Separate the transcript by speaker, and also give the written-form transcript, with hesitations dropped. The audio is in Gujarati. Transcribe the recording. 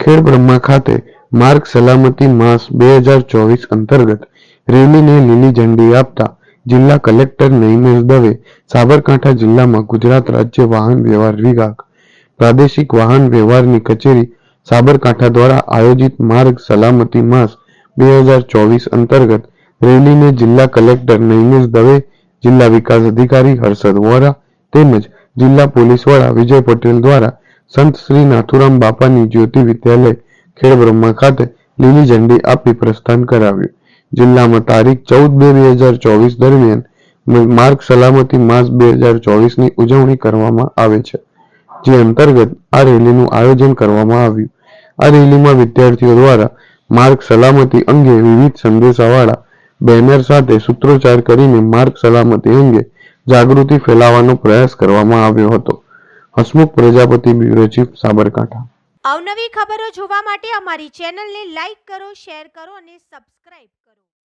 Speaker 1: ખેડબ્રહ્મા ખાતે માર્ગ સલામતી માસ 2024 અંતર્ગત રેલીને લીલી ઝંડી આપતા જિલ્લા કલેક્ટર નૈમેશ દવે સાબરકાંઠા જિલ્લામાં ગુજરાત રાજ્ય વાહન વ્યવહાર વિભાગ પ્રાદેશિક વાહન વ્યવહારની કચેરી સાબરકાંઠા દ્વારા આયોજિત માર્ગ સલામતી માસ 2024 અંતર્ગત રેલીને જિલ્લા કલેક્ટર નૈમેશ દવે, જિલ્લા વિકાસ અધિકારી હર્ષદ વોરા તેમજ જિલ્લા પોલીસ વડા વિજય પટેલ દ્વારા સંત શ્રી નાથુરામ બાપાની જ્યોતિ વિદ્યાલય ખેડબ્રહ્મા ખાતે લીલી ઝંડી આપી પ્રસ્થાન કરાવ્યું. જિલ્લામાં તારીખ 14/2/2024 દરમિયાન માર્ગ સલામતી માસ 2024ની ઉજવણી કરવામાં આવે છે, જે અંતર્ગત આ રેલીનું આયોજન કરવામાં આવ્યું. આ રેલીમાં વિદ્યાર્થીઓ દ્વારા માર્ગ સલામતી અંગે વિવિધ સંદેશાવાળા બેનર સાથે સૂત્રોચ્ચાર કરીને માર્ગ સલામતી અંગે જાગૃતિ ફેલાવવાનો પ્રયાસ કરવામાં આવ્યો હતો. Hasmukh Prajapati, bureau chief, Sabarkantha.
Speaker 2: અવનવી ખબરો જોવા માટે અમારી ચેનલને લાઈક કરો, શેર કરો અને સબસ્ક્રાઇબ કરો.